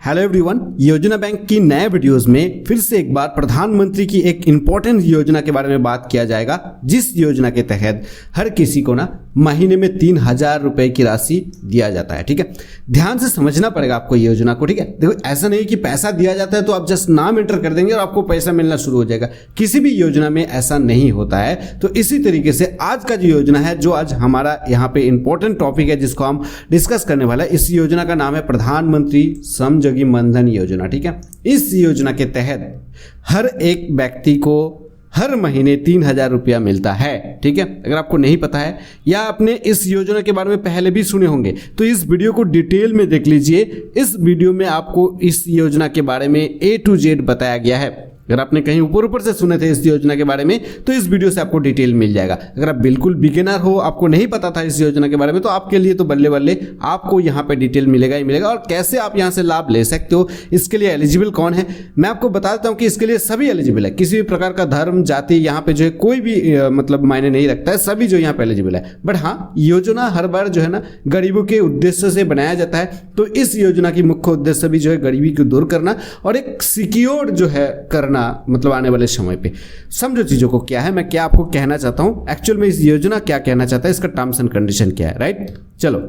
Hello everyone, योजना bank की नए वीडियोस में फिर से एक बार प्रधानमंत्री की एक इंपॉर्टेंट योजना के बारे में बात किया जाएगा, जिस योजना के तहत हर किसी को ना महीने में 3,000 रुपए की राशि दिया जाता है। ठीक है, ध्यान से समझना पड़ेगा आपको योजना को। ठीक है, देखो ऐसा नहीं कि पैसा दिया जाता है तो आप जस्ट नाम एंटर कर देंगे और आपको पैसा मिलना शुरू हो जाएगा। किसी भी योजना में ऐसा नहीं होता है। तो इसी तरीके से आज का जो योजना है, जो आज हमारा यहाँ पे इंपॉर्टेंट टॉपिक है जिसको हम डिस्कस करने वाला है, इस योजना का नाम है प्रधानमंत्री श्रमयोगी मानधन योजना। ठीक है, इस योजना के तहत हर एक व्यक्ति को हर महीने 3,000 रुपया मिलता है। ठीक है, अगर आपको नहीं पता है या आपने इस योजना के बारे में पहले भी सुने होंगे तो इस वीडियो को डिटेल में देख लीजिए। इस वीडियो में आपको इस योजना के बारे में A to Z बताया गया है। अगर आपने कहीं ऊपर से सुने थे इस योजना के बारे में तो इस वीडियो से आपको डिटेल मिल जाएगा। अगर आप बिल्कुल बिगिनर हो, आपको नहीं पता था इस योजना के बारे में, तो आपके लिए तो बल्ले बल्ले, आपको यहाँ पे डिटेल मिलेगा ही मिलेगा। और कैसे आप यहाँ से लाभ ले सकते हो, इसके लिए एलिजिबल कौन है, मैं आपको बता देता हूँ कि इसके लिए सभी एलिजिबल है। किसी भी प्रकार का धर्म जाति यहाँ पे जो है कोई भी मतलब मायने नहीं रखता है, सभी जो यहाँ पे एलिजिबल है। बट हाँ, योजना हर बार जो है ना गरीबों के उद्देश्य से बनाया जाता है। तो इस योजना की मुख्य उद्देश्य भी जो है गरीबी को दूर करना और एक सिक्योर जो है करना, मतलब आने वाले समय पे। समझो चीजों को क्या है, मैं क्या आपको कहना चाहता हूं, एक्चुअल में इस योजना क्या कहना चाहता है, इसका टर्म्स एंड कंडीशन क्या है। राइट, चलो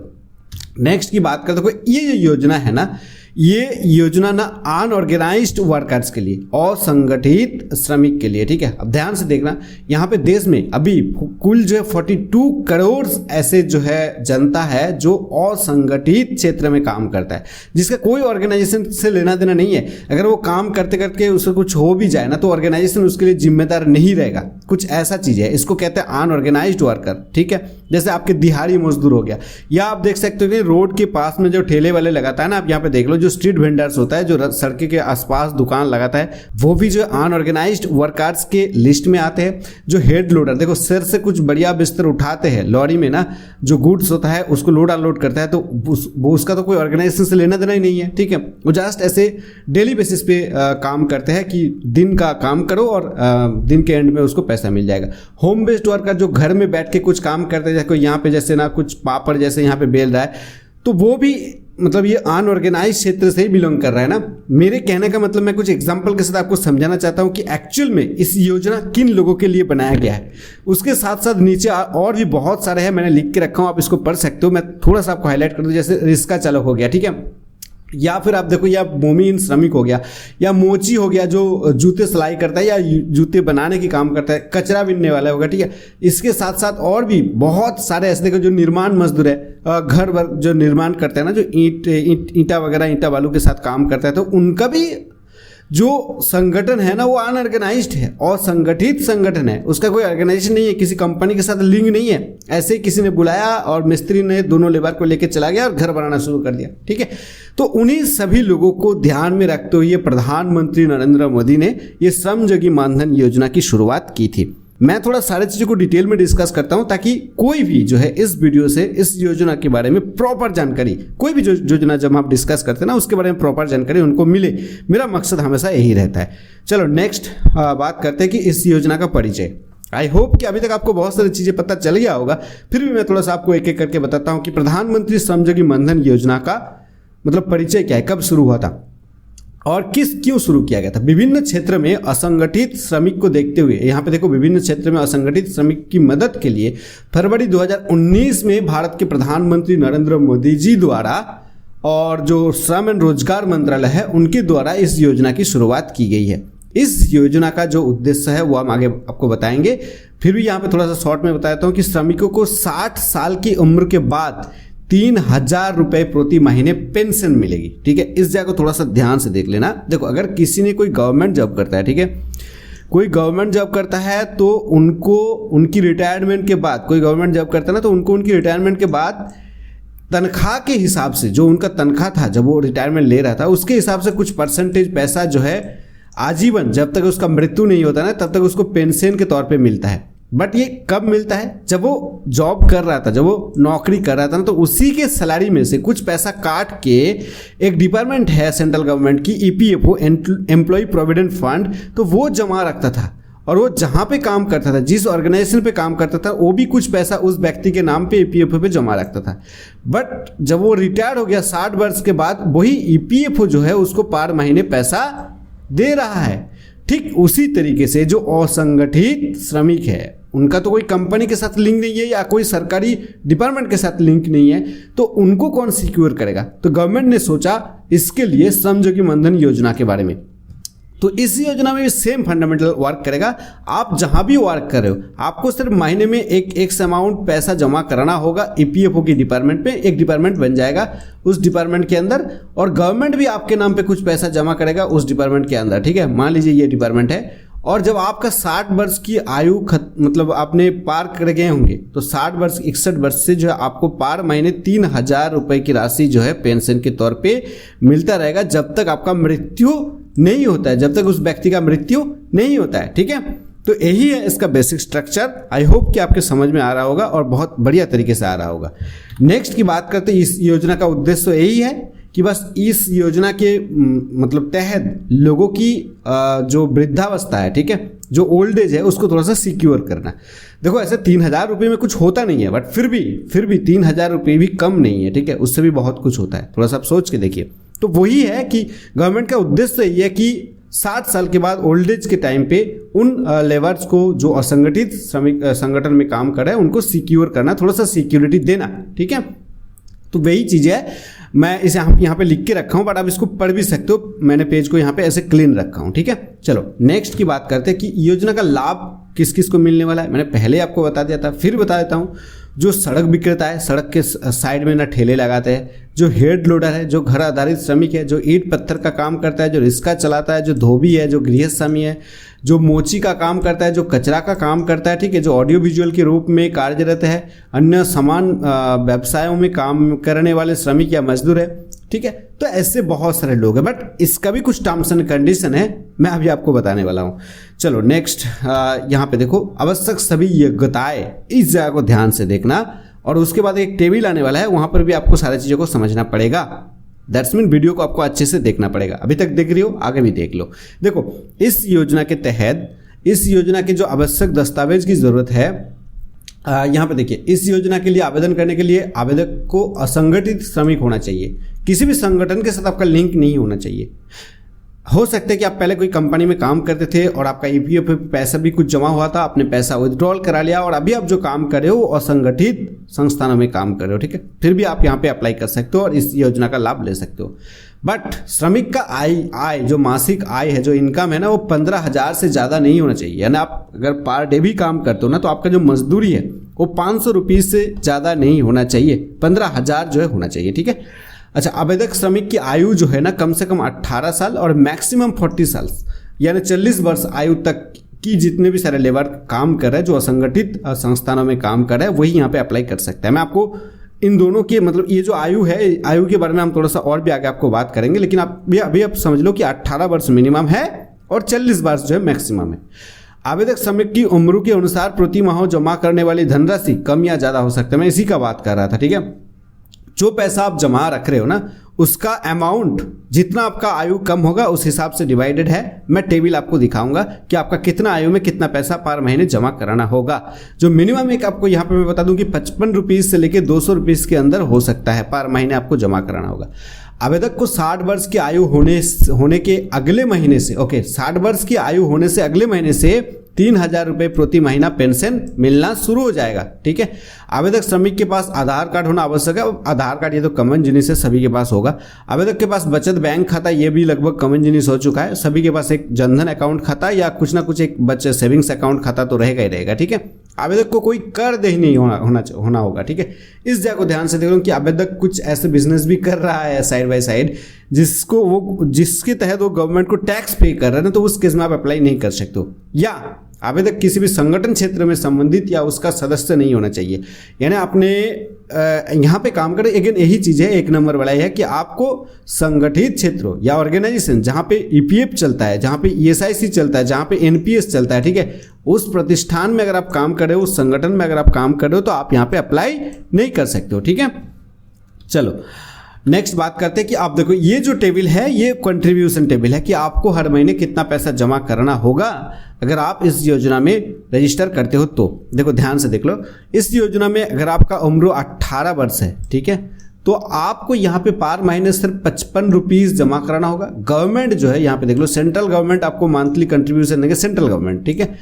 नेक्स्ट की बात करते हैं। ये योजना है ना, ये योजना ना अनऑर्गेनाइज्ड वर्कर्स के लिए, असंगठित श्रमिक के लिए। ठीक है, अब ध्यान से देखना, यहाँ पे देश में अभी कुल जो है 42 करोड़ ऐसे जो है जनता है जो असंगठित क्षेत्र में काम करता है, जिसका कोई ऑर्गेनाइजेशन से लेना देना नहीं है। अगर वो काम करते करते उसको कुछ हो भी जाए ना तो ऑर्गेनाइजेशन उसके लिए जिम्मेदार नहीं रहेगा। कुछ ऐसा चीज है, इसको कहते हैं अनऑर्गेनाइज्ड वर्कर। ठीक है, जैसे आपके दिहाड़ी मजदूर हो गया, या आप देख सकते हो कि रोड के पास में जो ठेले वाले लगाता है ना, आप यहाँ पे देख लो, जो स्ट्रीट वेंडर्स होता है, जो सड़क के आसपास दुकान लगाता है, वो भी जो अनऑर्गेनाइज्ड वर्कर्स के लिस्ट में आते हैं। जो हेड लोडर, देखो सिर से कुछ बढ़िया बिस्तर उठाते हैं लॉरी में ना, जो गुड्स होता है उसको लोड अनलोड करता है, तो वो उसका तो कोई ऑर्गेनाइजेशन से लेना देना ही नहीं है। ठीक है, वो जस्ट ऐसे डेली बेसिस पे काम करते हैं कि दिन का काम करो और दिन के एंड में उसको पैसा मिल जाएगा। होम बेस्ड वर्कर जो घर में बैठ के कुछ काम करते हैं, कोई यहाँ पे जैसे ना कुछ पापड़ जैसे यहाँ पे बेल रहा है, तो वो भी मतलब ये अनऑर्गेनाइज क्षेत्र से ही बिलोंग कर रहा है ना। मेरे कहने का मतलब, मैं कुछ एग्जांपल के साथ आपको समझाना चाहता हूं कि एक्चुअल में इस योजना किन लोगों के लिए बनाया गया है। उसके साथ साथ नीचे और भी बहुत सारे हैं, मैंने लिख के रखा हूं, आप इसको पढ़ सकते हो। मैं थोड़ा सा आपको हाईलाइट कर दूं, जैसे रिक्शा चालक हो गया, ठीक है, या फिर आप देखो, या मोमीन श्रमिक हो गया, या मोची हो गया जो जूते सिलाई करता है या जूते बनाने की काम करता है, कचरा बीनने वाला होगा। ठीक है, इसके साथ साथ और भी बहुत सारे ऐसे देखो, जो निर्माण मजदूर है, घर जो निर्माण करते हैं ना, जो ईंटा वगैरह, ईंटा बालू के साथ काम करता है, तो उनका भी जो संगठन है ना वो अनऑर्गेनाइज्ड है और संगठित संगठन है। उसका कोई ऑर्गेनाइजेशन नहीं है, किसी कंपनी के साथ लिंक नहीं है। ऐसे ही किसी ने बुलाया और मिस्त्री ने दोनों लेबर को लेकर चला गया और घर बनाना शुरू कर दिया। ठीक है, तो उन्हीं सभी लोगों को ध्यान में रखते हुए प्रधानमंत्री नरेंद्र मोदी ने ये श्रमयोगी मानधन योजना की शुरुआत की थी। मैं थोड़ा सारी चीज़ों को डिटेल में डिस्कस करता हूं ताकि कोई भी जो है इस वीडियो से इस योजना के बारे में प्रॉपर जानकारी, कोई भी योजना जब आप डिस्कस करते हैं ना उसके बारे में प्रॉपर जानकारी उनको मिले। मेरा मकसद हमेशा यही रहता है। चलो नेक्स्ट बात करते हैं कि इस योजना का परिचय। आई होप कि अभी तक आपको बहुत सारी चीज़ें पता चल गया होगा, फिर भी मैं थोड़ा सा आपको एक एक करके बताता हूँ कि प्रधानमंत्री श्रमयोगी मानधन योजना का मतलब परिचय क्या है, कब शुरू हुआ था और क्यों शुरू किया गया था। विभिन्न क्षेत्र में असंगठित श्रमिक को देखते हुए, यहाँ पे देखो, विभिन्न क्षेत्र में असंगठित श्रमिक की मदद के लिए फरवरी 2019 में भारत के प्रधानमंत्री नरेंद्र मोदी जी द्वारा और जो श्रम एवं रोजगार मंत्रालय है उनके द्वारा इस योजना की शुरुआत की गई है। इस योजना का जो उद्देश्य है वो हम आगे आपको बताएंगे, फिर भी यहाँ पे थोड़ा सा शॉर्ट में बताता हूँ कि श्रमिकों को 60 साल की उम्र के बाद 3,000 रुपए प्रति महीने पेंशन मिलेगी। ठीक है, इस जगह को थोड़ा सा ध्यान से देख लेना। देखो, अगर किसी ने कोई गवर्नमेंट जॉब करता है, ठीक है, कोई गवर्नमेंट जॉब करता है तो उनको उनकी रिटायरमेंट के बाद, कोई गवर्नमेंट जॉब करता है ना तो उनको उनकी रिटायरमेंट के बाद तनख्वाह के हिसाब से, जो उनका तनख्वाह था जब वो रिटायरमेंट ले रहा था, उसके हिसाब से कुछ परसेंटेज पैसा जो है आजीवन, जब तक उसका मृत्यु नहीं होता ना तब तक उसको पेंशन के तौर पे मिलता है। बट ये कब मिलता है, जब वो जॉब कर रहा था, जब वो नौकरी कर रहा था ना, तो उसी के सैलरी में से कुछ पैसा काट के एक डिपार्टमेंट है सेंट्रल गवर्नमेंट की, EPFO, एम्प्लॉय प्रोविडेंट फंड, तो वो जमा रखता था और वो जहाँ पे काम करता था, जिस ऑर्गेनाइजेशन पे काम करता था, वो भी कुछ पैसा उस व्यक्ति के नाम पे ईपीएफओ पे जमा रखता था। बट जब वो रिटायर हो गया 60 वर्ष के बाद, वही ईपीएफओ जो है उसको पर महीने पैसा दे रहा है। ठीक उसी तरीके से जो असंगठित श्रमिक है, उनका तो कोई कंपनी के साथ लिंक नहीं है या कोई सरकारी डिपार्टमेंट के साथ लिंक नहीं है, तो उनको कौन सिक्योर करेगा? तो गवर्नमेंट ने सोचा इसके लिए श्रमयोगी मनधन योजना के बारे में। तो इस योजना में भी सेम फंडामेंटल वर्क करेगा। आप जहां भी वर्क कर रहे हो, आपको सिर्फ महीने में एक अमाउंट पैसा जमा कराना होगा ईपीएफओ की डिपार्टमेंट पे। एक डिपार्टमेंट बन जाएगा उस डिपार्टमेंट के अंदर, और गवर्नमेंट भी आपके नाम पे कुछ पैसा जमा करेगा उस डिपार्टमेंट के अंदर। ठीक है, मान लीजिए ये डिपार्टमेंट है, और जब आपका 60 वर्ष की आयु मतलब आपने पार कर गए होंगे, तो 60 वर्ष 61 वर्ष से जो है आपको पार महीने 3000 रुपए की राशि जो है पेंशन के तौर पे मिलता रहेगा, जब तक आपका मृत्यु नहीं होता है, जब तक उस व्यक्ति का मृत्यु नहीं होता है। ठीक है, तो यही है इसका बेसिक स्ट्रक्चर। आई होप कि आपके समझ में आ रहा होगा और बहुत बढ़िया तरीके से आ रहा होगा। नेक्स्ट की बात करते हैं, इस योजना का उद्देश्य यही है कि बस इस योजना के मतलब तहत लोगों की जो वृद्धावस्था है, ठीक है, जो ओल्ड एज है, उसको थोड़ा सा सिक्योर करना। देखो ऐसे 3000 रुपये में कुछ होता नहीं है, बट फिर भी 3000 रुपये भी कम नहीं है। ठीक है, उससे भी बहुत कुछ होता है, थोड़ा सा आप सोच के देखिए। तो वही है कि गवर्नमेंट का उद्देश्य ये है कि 60 साल के बाद ओल्ड एज के टाइम पे उन लेबर्स को जो असंगठित श्रमिक संगठन में काम कर रहे हैं उनको सिक्योर करना, थोड़ा सा सिक्योरिटी देना। ठीक है, तो वही चीज़ है। मैं इसे यहाँ पे लिख के रखा हूँ, बट आप इसको पढ़ भी सकते हो। मैंने पेज को यहाँ पे ऐसे क्लीन रखा हूँ। ठीक है, चलो नेक्स्ट की बात करते हैं कि योजना का लाभ किस किस को मिलने वाला है। मैंने पहले आपको बता दिया था, फिर बता देता हूँ। जो सड़क विक्रेता है, सड़क के साइड में ना ठेले लगाते हैं, जो हेड लोडर है, जो घर आधारित श्रमिक है, जो ईंट पत्थर का काम करता है, जो रिक्शा चलाता है, जो धोबी है, जो गृहस्वामी है, जो मोची का काम करता है, जो कचरा का काम करता है, ठीक है, जो ऑडियो विजुअल के रूप में कार्यरत है, अन्य समान व्यवसायों में काम करने वाले श्रमिक या मजदूर है। ठीक है, तो ऐसे बहुत सारे लोग हैं, बट इसका भी कुछ टर्म्स एंड कंडीशन है, मैं अभी आपको बताने वाला हूँ। चलो नेक्स्ट, यहाँ पे देखो, आवश्यक सभी योग्यताएं, इस जगह को ध्यान से देखना, और उसके बाद एक टेबल आने वाला है, वहां पर भी आपको सारी चीज़ों को समझना पड़ेगा। दैट्स मीन वीडियो को आपको अच्छे से देखना पड़ेगा। अभी तक देख रही हो, आगे भी देख लो। देखो इस योजना के तहत, इस योजना के जो आवश्यक दस्तावेज की जरूरत है, यहाँ पे देखिए, इस योजना के लिए आवेदन करने के लिए आवेदक को असंगठित श्रमिक होना चाहिए। किसी भी संगठन के साथ आपका लिंक नहीं होना चाहिए। हो सकता है कि आप पहले कोई कंपनी में काम करते थे और आपका ईपीएफ पे पैसा भी कुछ जमा हुआ था, आपने पैसा विड्रॉल करा लिया, और अभी आप जो काम कर रहे हो असंगठित संस्थानों में काम कर रहे हो। ठीक है, फिर भी आप यहाँ पे अप्लाई कर सकते हो और इस योजना का लाभ ले सकते हो। बट श्रमिक का आय जो मासिक आय है, जो इनकम है ना, वो 15,000 से ज़्यादा नहीं होना चाहिए। यानी आप अगर पर डे भी काम करते हो ना, तो आपका जो मजदूरी है वो 500 रुपये से ज़्यादा नहीं होना चाहिए, 15,000 जो है होना चाहिए। ठीक है, अच्छा, आवेदक श्रमिक की आयु जो है ना, कम से कम 18 साल और मैक्सिमम 40 साल, यानी 40 वर्ष आयु तक की जितने भी सारे लेबर काम कर रहे हैं, जो असंगठित संस्थानों में काम कर रहे हैं, वही यहाँ पे अप्लाई कर सकते हैं। मैं आपको इन दोनों के मतलब ये जो आयु है, आयु के बारे में हम थोड़ा सा और भी आगे आपको बात करेंगे, लेकिन आप अभी आप समझ लो कि 18 वर्ष मिनिमम है और 40 वर्ष जो है मैक्सिमम है। आवेदक श्रमिक की उम्र के अनुसार प्रति माह जमा करने वाली धनराशि कम या ज़्यादा हो सकता है। मैं इसी का बात कर रहा था। ठीक है, जो पैसा आप जमा रख रहे हो ना, उसका अमाउंट जितना आपका आयु कम होगा उस हिसाब से डिवाइडेड है। मैं टेबल आपको दिखाऊंगा कि आपका कितना आयु में कितना पैसा पर महीने जमा कराना होगा। जो मिनिमम एक आपको यहाँ पे मैं बता दूं कि 55 रुपये से लेकर 200 रुपये के अंदर हो सकता है, पर महीने आपको जमा कराना होगा। आवेदक को 60 वर्ष की आयु होने के अगले महीने से, ओके, 60 वर्ष की आयु होने से अगले महीने से 3000 रुपये प्रति महीना पेंशन मिलना शुरू हो जाएगा। ठीक है, आवेदक श्रमिक के पास आधार कार्ड होना आवश्यक है। आधार कार्ड ये तो कॉमन जिनिस है, सभी के पास होगा। आवेदक के पास बचत बैंक खाता, ये भी लगभग कॉमन जिनिस हो चुका है। सभी के पास एक जनधन अकाउंट खाता या कुछ ना कुछ एक बचत सेविंग्स अकाउंट खाता तो रहेगा ही रहेगा। ठीक है, आवेदक को कोई कर देही नहीं होना होगा। ठीक है, इस जगह को ध्यान से देखो कि आवेदक कुछ ऐसे बिजनेस भी कर रहा है साइड बाय साइड जिसके तहत वो गवर्नमेंट को टैक्स पे कर रहे हैं, तो उस केस में आप अप्लाई नहीं कर सकते हो। या आवेदक किसी भी संगठन क्षेत्र में संबंधित या उसका सदस्य नहीं होना चाहिए। यानी आपने यहाँ पे काम करें, अगेन यही चीज़ है, एक नंबर वाला है कि आपको संगठित क्षेत्रों या ऑर्गेनाइजेशन जहाँ पे ईपीएफ चलता है, जहाँ पे ईएसआईसी चलता है, जहाँ पे एनपीएस चलता है, ठीक है, उस प्रतिष्ठान में अगर आप काम कर रहे हो, उस संगठन में अगर आप काम कर रहे हो, तो आप यहाँ पे अप्लाई नहीं कर सकते हो। ठीक है, चलो नेक्स्ट बात करते हैं कि आप देखो ये जो टेबल है ये कंट्रीब्यूशन टेबल है कि आपको हर महीने कितना पैसा जमा करना होगा अगर आप इस योजना में रजिस्टर करते हो। तो देखो ध्यान से देख लो, इस योजना में अगर आपका उम्र 18 वर्ष है, ठीक है, तो आपको यहाँ पे पर महीने सिर्फ 55 रुपीज़ जमा कराना होगा। गवर्नमेंट जो है यहाँ पे देख लो, सेंट्रल गवर्नमेंट आपको मंथली कंट्रीब्यूशन देगा, सेंट्रल गवर्नमेंट, ठीक है,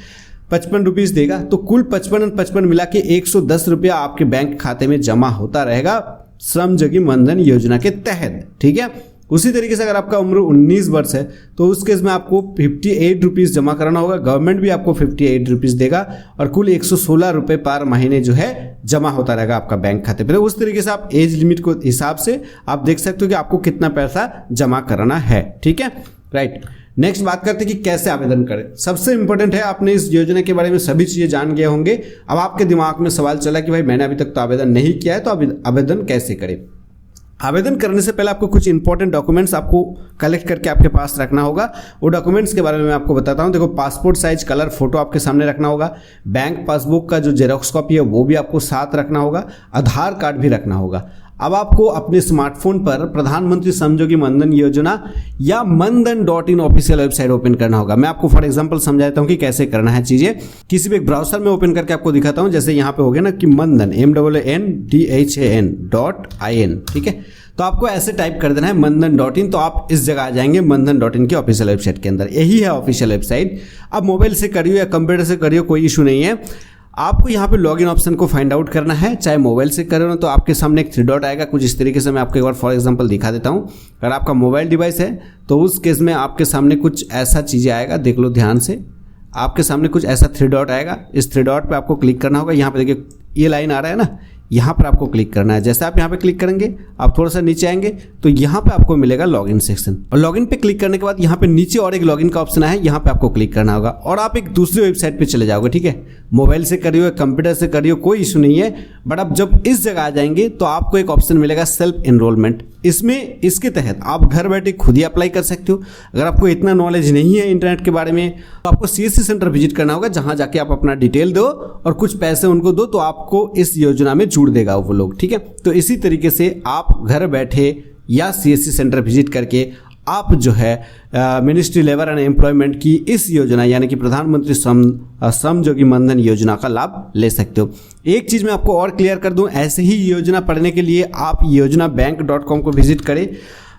55 रुपीज़ देगा। तो कुल 55 और 55 मिला के 110 रुपया आपके बैंक खाते में जमा होता रहेगा श्रमयोगी मनधन योजना के तहत, ठीक है। उसी तरीके से अगर आपका उम्र 19 वर्ष है तो उस केस में आपको 58 रुपीज़ जमा कराना होगा। गवर्नमेंट भी आपको 58 रुपीज़ देगा और कुल 116 रुपये पर महीने जो है जमा होता रहेगा आपका बैंक खाते पे। तो उस तरीके से आप एज लिमिट को हिसाब से आप देख सकते हो कि आपको कितना पैसा जमा कराना है, ठीक है, राइट। नेक्स्ट बात करते हैं कि कैसे आवेदन करें। सबसे इंपॉर्टेंट है, आपने इस योजना के बारे में सभी चीज़ें जान गए होंगे। अब आपके दिमाग में सवाल चला कि भाई मैंने अभी तक तो आवेदन नहीं किया है, तो आवेदन कैसे करें। आवेदन करने से पहले आपको कुछ इंपॉर्टेंट डॉक्यूमेंट्स आपको कलेक्ट करके आपके पास रखना होगा। वो डॉक्यूमेंट्स के बारे में मैं आपको बताता हूँ। देखो, पासपोर्ट साइज कलर फोटो आपके सामने रखना होगा, बैंक पासबुक का जो जेरोक्स कॉपी है वो भी आपको साथ रखना होगा, आधार कार्ड भी रखना होगा। अब आपको अपने स्मार्टफोन पर प्रधानमंत्री श्रमयोगी मनधन योजना या मनधन.in ऑफिशियल वेबसाइट ओपन करना होगा। मैं आपको फॉर एग्जांपल समझाता हूँ कि कैसे करना है चीज़ें। किसी भी एक ब्राउजर में ओपन करके आपको दिखाता हूँ। जैसे यहाँ पे हो गया ना कि मनधन MNNDHAN.in, ठीक है, तो आपको ऐसे टाइप कर देना है मनधन.in, तो आप इस जगह आ जाएंगे मनधन.in की ऑफिशियल वेबसाइट के अंदर। यही है ऑफिशियल वेबसाइट। अब मोबाइल से करियो या कंप्यूटर से करियो, कोई इशू नहीं है। आपको यहाँ पे लॉगिन ऑप्शन को फाइंड आउट करना है, चाहे मोबाइल से करो ना, तो आपके सामने एक 3 डॉट आएगा कुछ इस तरीके से। मैं आपको एक बार फॉर एग्जांपल दिखा देता हूँ। अगर आपका मोबाइल डिवाइस है तो उस केस में आपके सामने कुछ ऐसा चीज़ें आएगा, देख लो ध्यान से। आपके सामने कुछ ऐसा 3 डॉट आएगा, इस 3 डॉट पे आपको क्लिक करना होगा। यहाँ पे देखिए ये लाइन आ रहा है ना, यहाँ पर आपको क्लिक करना है। जैसे आप यहाँ पे क्लिक करेंगे, आप थोड़ा सा नीचे आएंगे तो यहाँ पे आपको मिलेगा लॉगिन सेक्शन, और लॉगिन पे क्लिक करने के बाद यहाँ पे नीचे और एक लॉगिन का ऑप्शन है, यहाँ पे आपको क्लिक करना होगा और आप एक दूसरी वेबसाइट पे चले जाओगे, ठीक है। मोबाइल से करियो, कंप्यूटर से करियो, कोई इशू नहीं है। बट अब जब इस जगह आ जाएंगे तो आपको एक ऑप्शन मिलेगा सेल्फ एनरोलमेंट। इसके तहत आप घर बैठे खुद ही अप्लाई कर सकते हो। अगर आपको इतना नॉलेज नहीं है इंटरनेट के बारे में तो आपको CSC सेंटर विजिट करना होगा, जहाँ जाके आप अपना डिटेल दो और कुछ पैसे उनको दो, तो आपको इस योजना में जोड़ देगा वो लोग, ठीक है। तो इसी तरीके से आप घर बैठे या CSC सेंटर विजिट करके आप जो है मिनिस्ट्री लेबर एंड एम्प्लॉयमेंट की इस योजना यानी कि प्रधानमंत्री श्रमयोगी मनधन योजना का लाभ ले सकते हो। एक चीज़ मैं आपको और क्लियर कर दूं, ऐसे ही योजना पढ़ने के लिए आप योजनाbank.com को विजिट करें,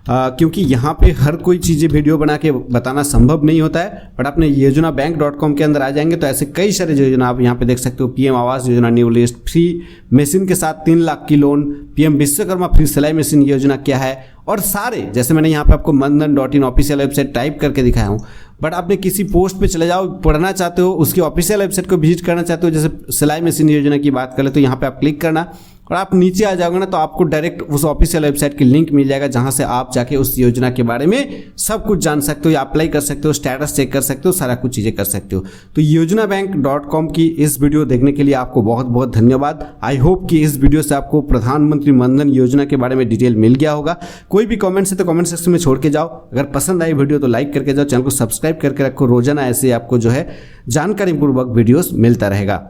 क्योंकि यहाँ पे हर कोई चीज़ें वीडियो बना के बताना संभव नहीं होता है। बट अपने योजनाbank.com के अंदर आ जाएंगे तो ऐसे कई सारे योजना आप यहाँ पे देख सकते हो। PM Awas Yojana, new list, free machine के साथ 3 लाख की लोन, PM विश्वकर्मा फ्री सिलाई मशीन योजना क्या है, और सारे, जैसे मैंने यहाँ पे आपको मनधन.in ऑफिशियल वेबसाइट टाइप करके दिखाया हूँ। बट आपने किसी पोस्ट पे चले जाओ, पढ़ना चाहते हो, उसकी ऑफिशियल वेबसाइट को विजिट करना चाहते हो, जैसे सिलाई मशीन योजना की बात करें तो यहाँ पे आप क्लिक करना और आप नीचे आ जाओगे ना तो आपको डायरेक्ट उस ऑफिशियल वेबसाइट की लिंक मिल जाएगा, जहां से आप जाके उस योजना के बारे में सब कुछ जान सकते हो या अप्लाई कर सकते हो, स्टेटस चेक कर सकते हो, सारा कुछ चीज़ें कर सकते हो। तो योजनाbank.com की इस वीडियो देखने के लिए आपको बहुत बहुत धन्यवाद। आई होप कि इस वीडियो से आपको प्रधानमंत्री मनधन योजना के बारे में डिटेल मिल गया होगा। कोई भी कॉमेंट्स है तो कॉमेंट सेक्शन में छोड़ के जाओ। अगर पसंद आई वीडियो तो लाइक करके जाओ, चैनल को सब्सक्राइब करके रखो। रोजाना ऐसे आपको जो है जानकारी पूर्वक वीडियोस मिलता रहेगा।